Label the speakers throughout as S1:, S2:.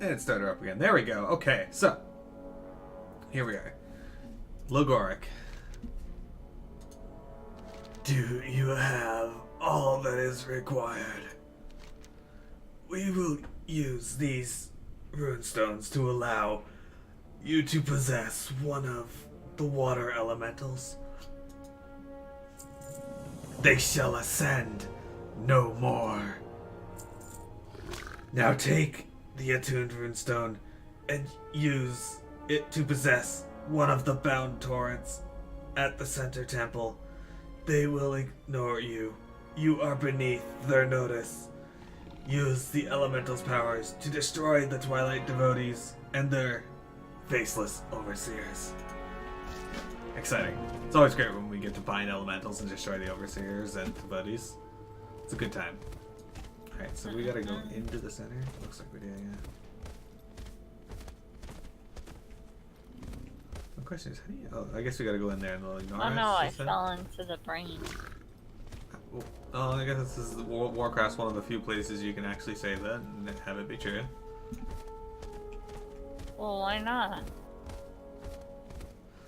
S1: And start her up again. There we go. Okay, so. Here we are. Logoric. Do you have all that is required? We will use these runestones to allow you to possess one of the water elementals. They shall ascend no more. Now take the attuned runestone and use it to possess one of the bound torrents at the center temple. They will ignore you. You are beneath their notice. Use the elemental's powers to destroy the Twilight devotees and their faceless overseers. Exciting. It's always great when we get to bind elementals and destroy the overseers and devotees. It's a good time. Alright, so we gotta go into the center. Looks like we do, yeah. The question is, how do you... Oh, I guess we gotta go in there and they'll ignore us.
S2: Oh no, I fell into the brain.
S1: Oh, I guess this is Warcraft's one of the few places you can actually say that and have it be true.
S2: Well, why not?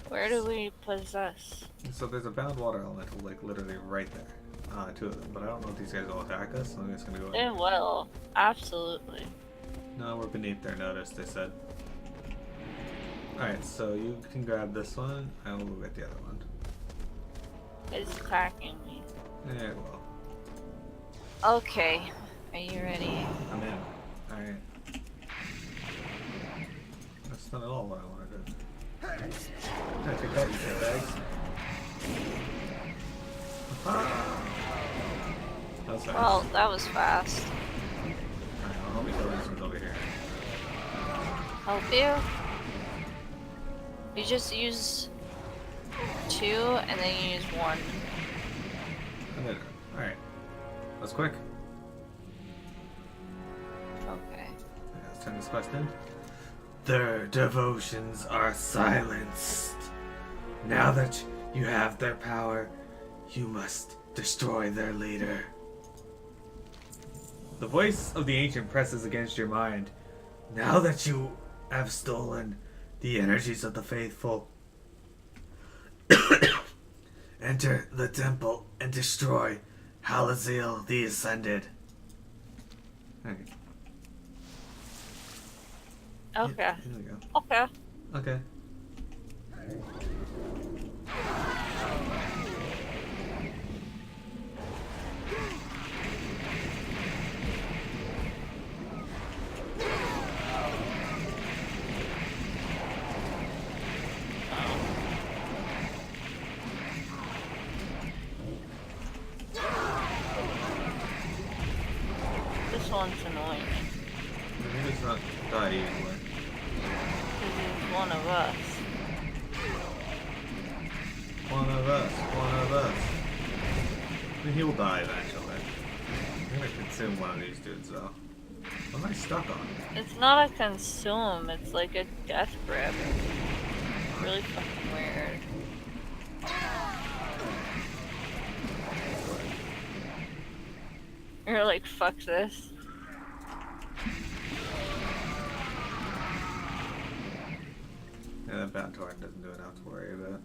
S2: Where do we possess?
S1: So there's a bound water elemental, like literally right there. Two of them, but I don't know if these guys will attack us, so I'm just gonna go in.
S2: They will. Absolutely.
S1: No, we're beneath their notice, they said. Alright, so you can grab this one, I will go get the other one.
S2: It's attacking me.
S1: Yeah, well.
S2: Okay. Are you ready?
S1: I'm in. Alright. That's not at all what I wanted to do. I take that, you bags. That was fast.
S2: Well, that was fast.
S1: Alright, I'll help you kill this one's over here.
S2: Help you? You just use 2 and then you use 1.
S1: Alright. That's quick.
S2: Okay.
S1: Let's turn this quest in. Their devotions are silenced. Now that you have their power, you must destroy their leader. The voice of the ancient presses against your mind. Now that you have stolen the energies of the faithful, enter the temple and destroy Halaziel the Ascended. Alright.
S2: Okay.
S1: Here we go.
S2: Okay.
S1: Okay.
S2: This one's annoying.
S1: Maybe it's not die easily.
S2: He's one of us.
S1: One of us. One of us. I mean, he will die eventually. I'm gonna consume one of these dudes though. What am I stuck on?
S2: It's not a consume, it's like a death grip. Really fucking weird. You're like, fuck this.
S1: Yeah, that bound torrent doesn't do enough to worry about.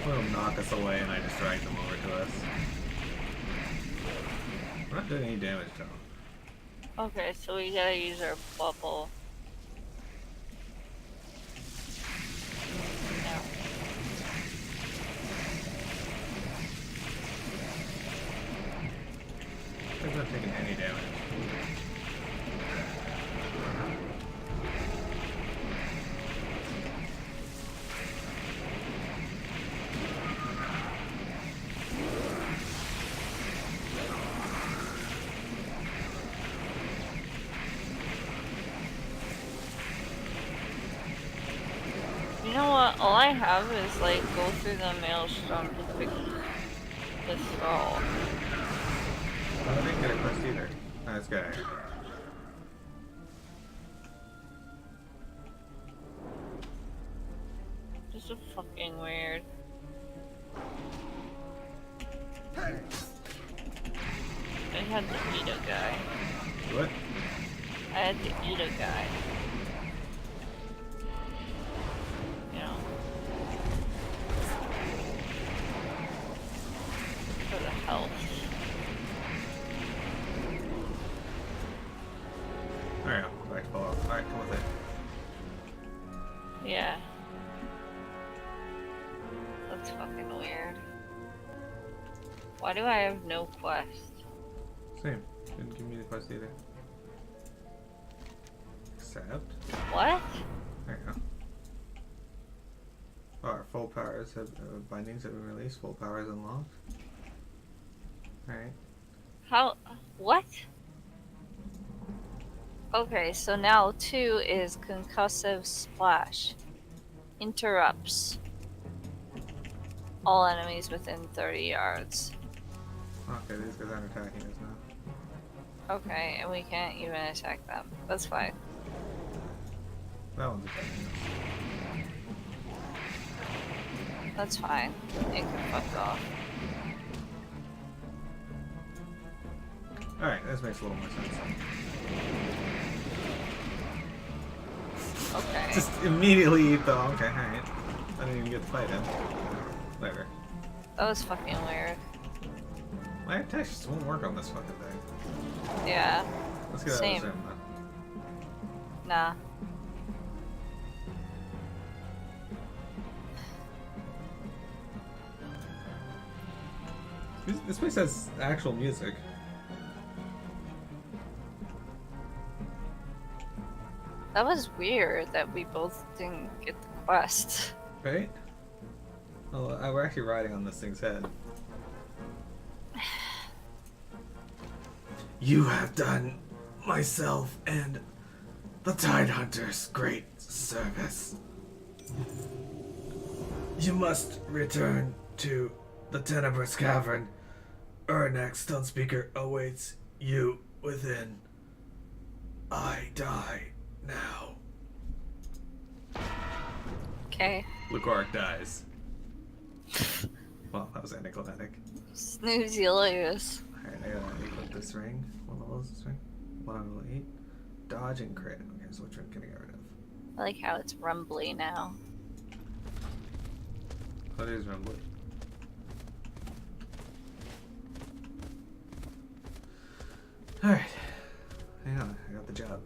S1: Will knock us away and I just drag them over to us. We're not doing any damage to them.
S2: Okay, so we gotta use our bubble. No.
S1: They're not taking any damage.
S2: You know what? All I have is like go through the maelstrom to pick the skull.
S1: I didn't get a quest either. Nice guy.
S2: So fucking weird. I had to eat a guy.
S1: What?
S2: I had to eat a guy. You know. For the health.
S1: Alright, go back to follow up. Alright, come with it.
S2: Yeah. That's fucking weird. Why do I have no quest?
S1: Same. Didn't give me the quest either. Accept.
S2: What?
S1: There you go. Our full powers have bindings have been released. Full powers unlocked. Alright.
S2: How? What? Okay, so now 2 is concussive splash. Interrupts all enemies within 30 yards.
S1: Okay, these guys aren't attacking us now.
S2: Okay, and we can't even attack them. That's fine.
S1: That one's attacking us.
S2: That's fine. It can fuck off.
S1: Alright, this makes a little more sense.
S2: Okay.
S1: Just immediately eat the. Okay, alright. I didn't even get to fight him. Later.
S2: That was fucking weird.
S1: My attack just won't work on this fucking thing.
S2: Yeah.
S1: Let's get
S2: Same.
S1: out of this room then.
S2: Nah.
S1: This place has actual music.
S2: That was weird that we both didn't get the quest.
S1: Right? Oh, we're actually riding on this thing's head. You have done myself and the Tide Hunters great service. You must return to the Tenebrous Cavern. Urnak's Stone Speaker awaits you within. I die now.
S2: Okay.
S1: Lugoric dies. Well, that was anticlimactic.
S2: Snooze, you lose.
S1: Alright, I gotta equip this ring. What level is this ring? 1 out of 8. Dodge and crit. Okay, so which ring can I get rid of?
S2: I like how it's rumbly now.
S1: Oh, it is rumbly. Alright. Hang on, I got the job.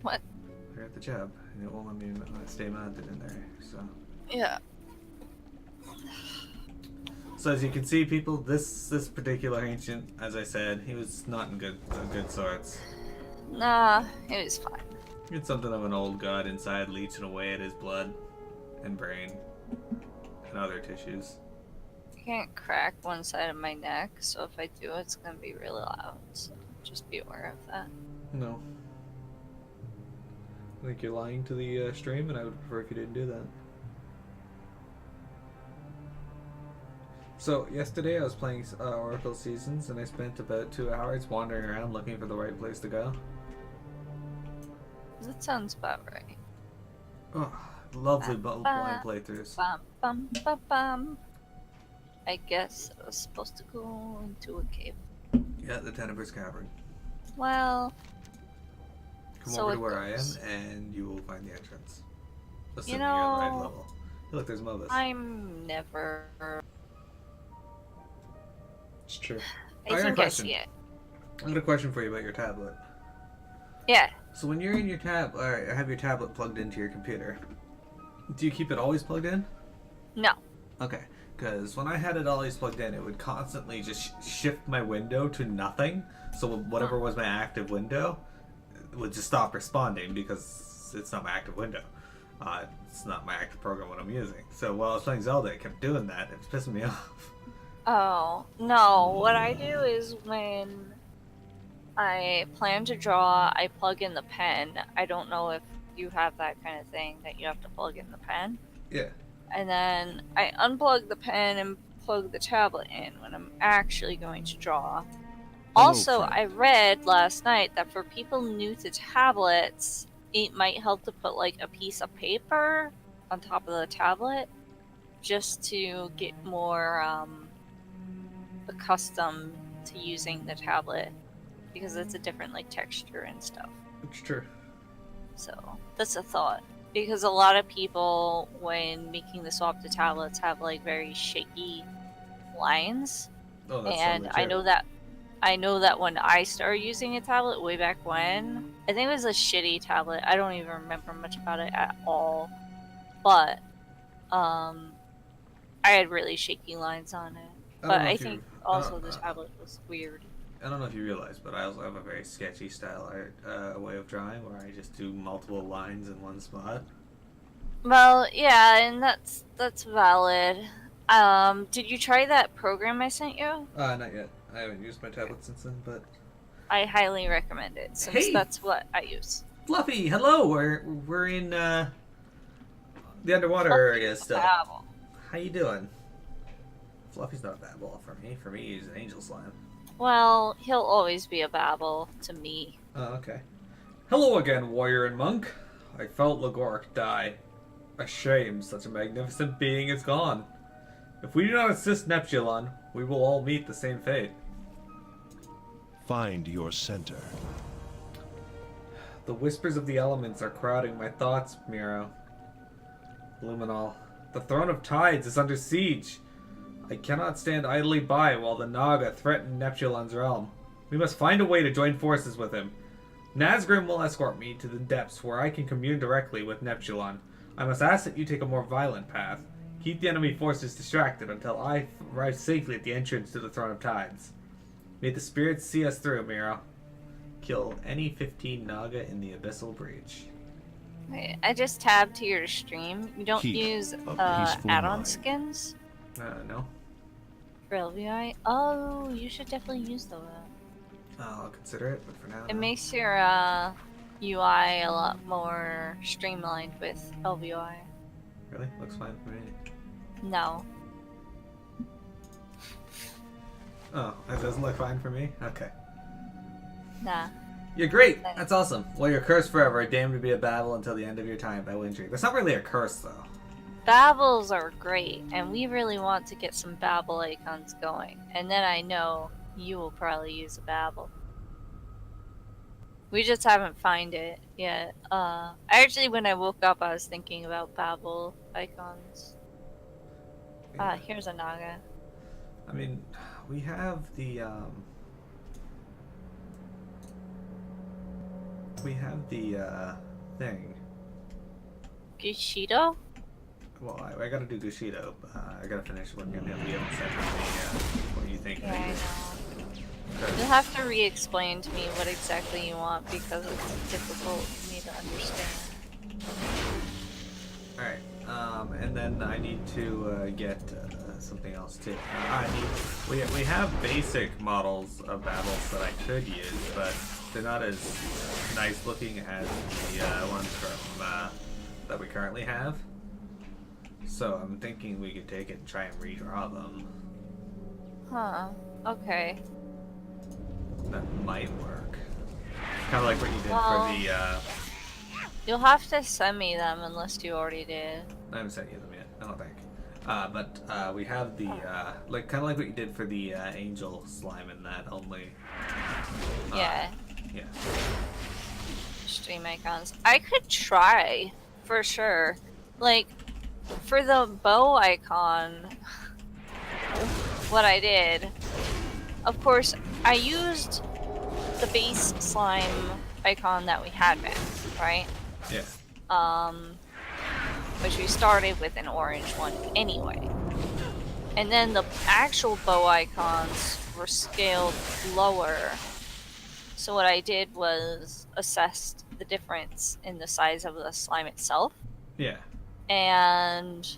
S2: What?
S1: I got the job, and it won't let me stay mounted in there, so.
S2: Yeah.
S1: So as you can see, people, this particular ancient, as I said, he was not in good sorts.
S2: Nah, it was fine.
S1: He had something of an old god inside, leeching away at his blood and brain and other tissues.
S2: I can't crack one side of my neck, so if I do, it's gonna be really loud. So just be aware of that.
S1: No. I think you're lying to the stream, and I would prefer if you didn't do that. So, yesterday I was playing Oracle Seasons, and I spent about 2 hours wandering around looking for the right place to go.
S2: That sounds about right.
S1: Oh, lovely blind playthroughs.
S2: Bum, bum, bum, bum. I guess I was supposed to go into a cave.
S1: Yeah, the Tenebrous Cavern.
S2: Well...
S1: Come
S2: so
S1: over to where
S2: goes.
S1: I am, and you will find the entrance. Assuming
S2: You
S1: you're on the right
S2: know,
S1: level. Hey, look, there's Movis.
S2: I'm never...
S1: It's true.
S2: I think I see it.
S1: I got a question for you about your tablet.
S2: Yeah.
S1: So when you're in your have your tablet plugged into your computer, do you keep it always plugged in?
S2: No.
S1: Okay, because when I had it always plugged in, it would constantly just shift my window to nothing. So whatever was my active window would just stop responding because it's not my active window. It's not my active program when I'm using. So while I was playing Zelda, it kept doing that. It was pissing me off.
S2: Oh, no. What I do is when I plan to draw, I plug in the pen. I don't know if you have that kind of thing that you have to plug in the pen.
S1: Yeah.
S2: And then I unplug the pen and plug the tablet in when I'm actually going to draw. Also, I read last night that for people new to tablets, it might help to put like a piece of paper on top of the tablet just to get more accustomed to using the tablet because it's a different like texture and stuff.
S1: It's true.
S2: So that's a thought. Because a lot of people, when making the swap to tablets, have like very shaky lines.
S1: Oh, that's
S2: And I know that when I started using a tablet way back when, I think it was a shitty tablet. I don't even remember much about it at all. But I had really shaky lines on it. But I think also the tablet was weird.
S1: I don't know if you realize, but I also have a very sketchy style art way of drawing where I just do multiple lines in one spot.
S2: Well, yeah, and that's valid. Did you try that program I sent you?
S1: Not yet. I haven't used my tablet since then, but
S2: I highly recommend it since that's what I use.
S1: Fluffy, hello. We're in the underwater area still.
S2: Babble.
S1: How you doing? Fluffy's not a babble for me. For me, he's an angel slime.
S2: Well, he'll always be a babble to me.
S1: Oh, okay. Hello again, warrior and monk. I felt Lagork die. A shame such a magnificent being is gone. If we do not assist Neptulon, we will all meet the same fate.
S3: Find your center.
S1: The whispers of the elements are crowding my thoughts, Miro. Luminol, the throne of tides is under siege. I cannot stand idly by while the Naga threaten Neptulon's realm. We must find a way to join forces with him. Nazgrim will escort me to the depths where I can commune directly with Neptulon. I must ask that you take a more violent path. Keep the enemy forces distracted until I arrive safely at the entrance to the Throne of Tides. May the spirits see us through, Miro. Kill any 15 Naga in the Abyssal Breach.
S2: Wait, I just tabbed to your stream. You don't use add-on skins?
S1: No.
S2: For LVI? Oh, you should definitely use those.
S1: I'll consider it, but for now,
S2: It
S1: no.
S2: makes your UI a lot more streamlined with LVI.
S1: Really? Looks fine for me.
S2: No.
S1: Oh, that doesn't look fine for me? Okay.
S2: Nah.
S1: You're great! That's awesome. Well, you're cursed forever, damned to be a babble until the end of your time by Windtree. That's not really a curse, though.
S2: Babbles are great, and we really want to get some babble icons going. And then I know you will probably use a babble. We just haven't found it yet. Actually, when I woke up, I was thinking about babble icons.
S1: Yeah.
S2: Here's a Naga.
S1: I mean, we have the, thing.
S2: Gushido?
S1: Well, I gotta do Gushido. I gotta finish looking at the other set what you think.
S2: Yeah, I know. You'll have to re-explain to me what exactly you want because it's difficult for me to understand.
S1: Alright, and then I need to get something else too. We have basic models of battles that I could use, but they're not as nice looking as the ones from that we currently have. So I'm thinking we could take it and try and redraw them.
S2: Huh. Okay.
S1: That might work. Kind of like what you did
S2: Well,
S1: for the.
S2: You'll have to send me them unless you already did.
S1: I haven't sent you them yet. I don't think. But we have the like kind of like what you did for the angel slime in that only.
S2: Yeah.
S1: Yeah.
S2: Stream icons. I could try for sure. Like for the bow icon, what I did, of course, I used the base slime icon that we had been, right?
S1: Yeah.
S2: Which we started with an orange one anyway. And then the actual bow icons were scaled lower. So what I did was assessed the difference in the size of the slime itself.
S1: Yeah.
S2: And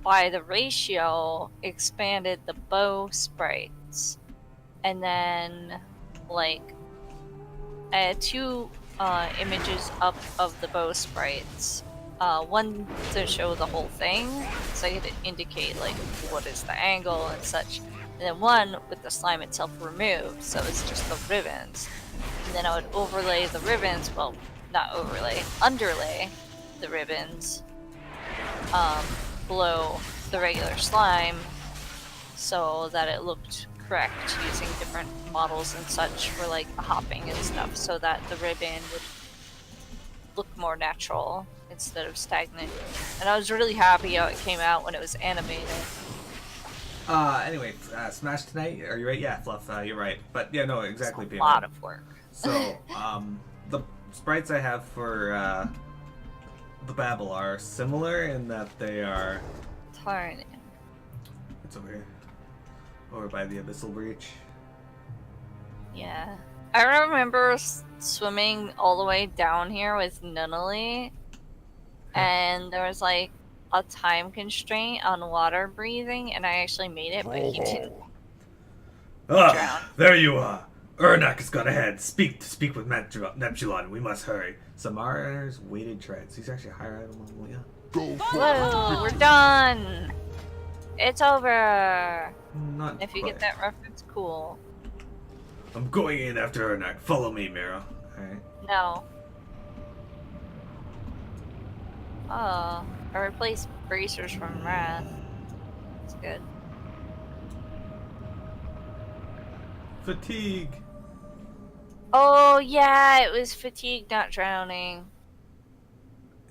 S2: by the ratio, expanded the bow sprites. And then, like, I had two images up of the bow sprites. One to show the whole thing, so I could indicate, like, what is the angle and such. And then one with the slime itself removed, so it's just the ribbons. And then I would overlay the ribbons, well, not overlay, underlay the ribbons below the regular slime so that it looked correct using different models and such for like hopping and stuff so that the ribbon would look more natural instead of stagnant. And I was really happy how it came out when it was animated.
S3: Anyway, Smash tonight. Are you right? Yeah, Fluff. You're right. But yeah, no, exactly.
S2: It's a lot of work.
S3: So, the sprites I have for the Babel are similar in that they are.
S2: Darn it.
S3: It's over here. Over by the Abyssal Breach.
S2: Yeah. I remember swimming all the way down here with Nunnally, and there was like a time constraint on water breathing, and I actually made it, but he didn't drown.
S1: There you are. Urnak has got ahead. Speak with Neptulon. We must hurry.
S3: Samar's weighted treads. He's actually higher item level, yeah.
S2: Whoa, we're done! It's over!
S3: Not
S2: If you
S3: quite.
S2: get that reference, cool.
S1: I'm going in after Urnak. Follow me, Miro.
S3: Alright.
S2: No. Oh, I replaced bracers from Wrath. That's good.
S3: Fatigue.
S2: Oh yeah, it was fatigue, not drowning.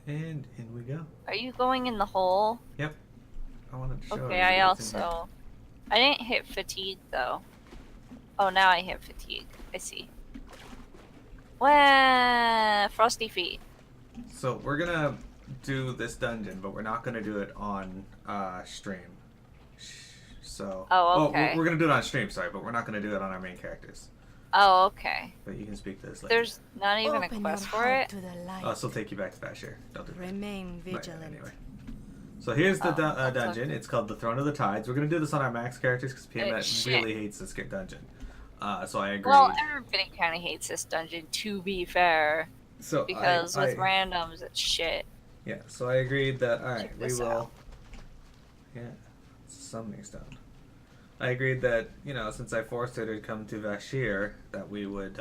S3: And in we go.
S2: Are you going in the hole?
S3: Yep. I wanted to show
S2: Okay,
S3: everybody
S2: I
S3: what's in here.
S2: also... I didn't hit fatigue though. Oh, now I hit fatigue. I see. Wah! Frosty feet.
S3: So we're gonna do this dungeon, but we're not gonna do it on stream. So.
S2: Oh, okay.
S3: We're gonna do it on stream, sorry, but we're not gonna do it on our main characters.
S2: Oh, okay.
S3: But you can speak to this later.
S2: There's not even a quest for it?
S4: To the light.
S3: Oh, so take you back to Vashj'ir. Don't do that.
S4: Remain
S3: Right,
S4: vigilant.
S3: anyway. So here's the
S2: that's
S3: dungeon.
S2: okay.
S3: It's called the Throne of the Tides. We're gonna do this on our max characters because PMS
S2: shit.
S3: really hates this dungeon. So I agree.
S2: Well, everybody kind of hates this dungeon, to be fair.
S3: so
S2: Because with
S3: I,
S2: randoms, it's shit.
S3: yeah. So I agreed that all right,
S2: Check
S3: we
S2: this
S3: will.
S2: out.
S3: Yeah, summoning stone. I agreed that since I forced her to come to Vashj'ir, that we would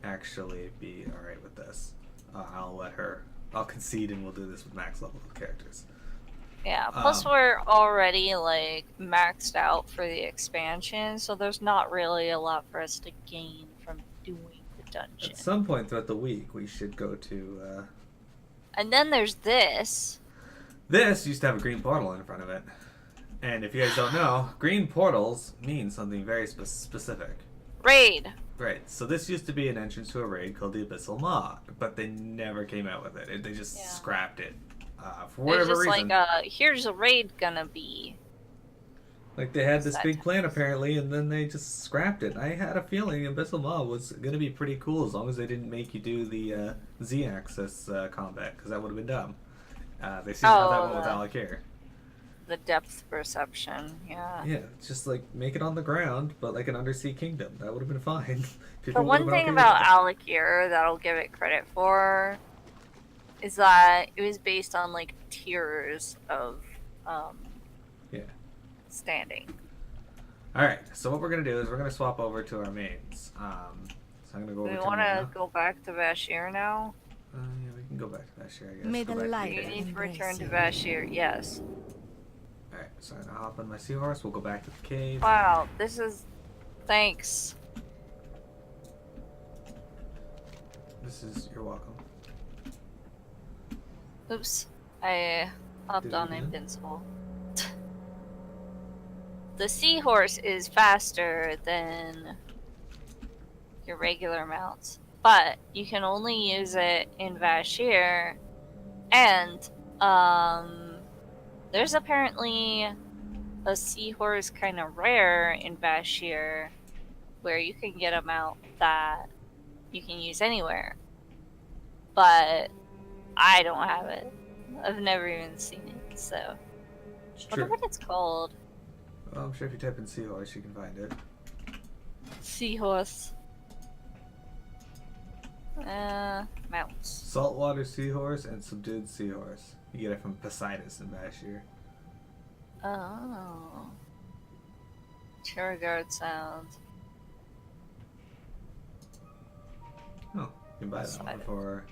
S3: actually be all right with this. I'll concede and we'll do this with max level characters.
S2: Yeah, plus we're already, like, maxed out for the expansion, so there's not really a lot for us to gain from doing the dungeon.
S3: At some point throughout the week, we should go to.
S2: And then there's this.
S3: This used to have a green portal in front of it. And if you guys don't know, green portals mean something very specific.
S2: Raid.
S3: Right, so this used to be an entrance to a raid called the Abyssal Maw, but they never came out with it. They just scrapped it. For
S2: There's
S3: whatever
S2: just
S3: reason.
S2: like, here's a raid gonna be.
S3: Like they had this
S2: that
S3: big
S2: type
S3: plan apparently, and then they just scrapped it. I had a feeling Abyssal Maw was going to be pretty cool as long as they didn't make you do the Z-axis combat, because that would have been dumb. They seem to have that one with Alakir.
S2: The depth perception, yeah.
S3: Yeah, it's just like make it on the ground, but like an undersea kingdom. That would have been fine.
S2: The
S3: People would
S2: one
S3: have
S2: thing
S3: okay
S2: about
S3: with that.
S2: Alakir that I'll give it credit for is that it was based on like tiers of
S3: Yeah.
S2: standing.
S3: All right. So what we're gonna do is we're gonna swap over to our mains. So I'm gonna go
S2: Do
S3: over
S2: we
S3: to
S2: want to
S3: Mina.
S2: go back to Vashj'ir now?
S3: Yeah, we can go back to Vashj'ir, I guess.
S4: May
S3: Go
S4: the
S3: back to
S4: light
S2: You
S3: cave.
S2: need to
S4: Embrace
S2: return to
S4: you.
S2: Vashj'ir, yes.
S3: All right. So I'm gonna hop on my seahorse. We'll go back to the cave.
S2: Wow, this is... Thanks.
S3: You're welcome.
S2: Oops. I hopped
S3: Did
S2: on
S3: you do that?
S2: Invincible. The seahorse is faster than your regular mounts, but you can only use it in Vashj'ir, and there's apparently a seahorse kind of rare in Vashj'ir where you can get a mount that you can use anywhere, but I don't have it. I've never even seen it, so
S3: It's
S2: I wonder
S3: true.
S2: what it's called.
S3: Well, I'm sure if you type in seahorse, you can find it.
S2: Seahorse. Mounts.
S3: Saltwater seahorse and subdued seahorse. You get it from Poseidus in Vashj'ir.
S2: Oh. Guard sound.
S3: Oh, you can buy that one
S2: Poseidon.
S3: for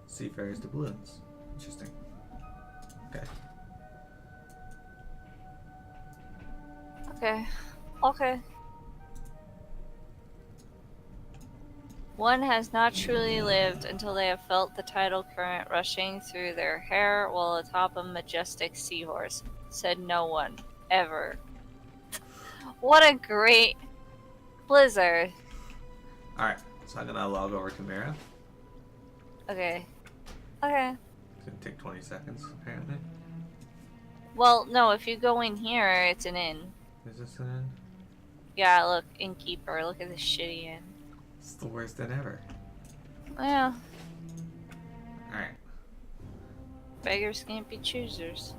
S3: seafarers doubloons. Interesting. Okay.
S2: Okay. Okay. One has not truly lived until they have felt the tidal current rushing through their hair while atop a majestic seahorse. Said no one. Ever. What a great blizzard.
S3: Alright, so I'm gonna log over to Mira.
S2: Okay. Okay.
S3: It's gonna take 20 seconds, apparently.
S2: Well, no, if you go in here, it's an inn.
S3: Is this an inn?
S2: Yeah, look, innkeeper. Look at this shitty inn.
S3: It's the worst inn ever.
S2: Yeah.
S3: Alright.
S2: Beggars can't be choosers.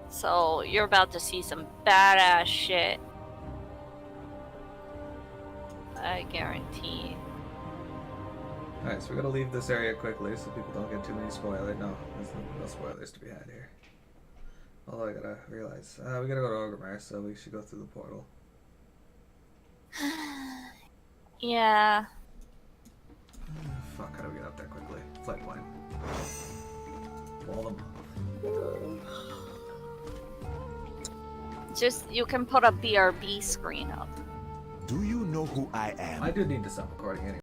S2: So, you're about to see some badass shit. I guarantee.
S3: Alright, so we're gonna leave this area quickly so people don't get too many spoilers. No, there's no spoilers to be had here. Although I gotta realize, we gotta go to Orgrimmar, so we should go through the portal.
S2: Yeah.
S3: Fuck, how do we get up there quickly? Flight line. Wall them off.
S2: Just, you can put a BRB screen up.
S4: Do you know who I am?
S3: I do need to stop recording anyway.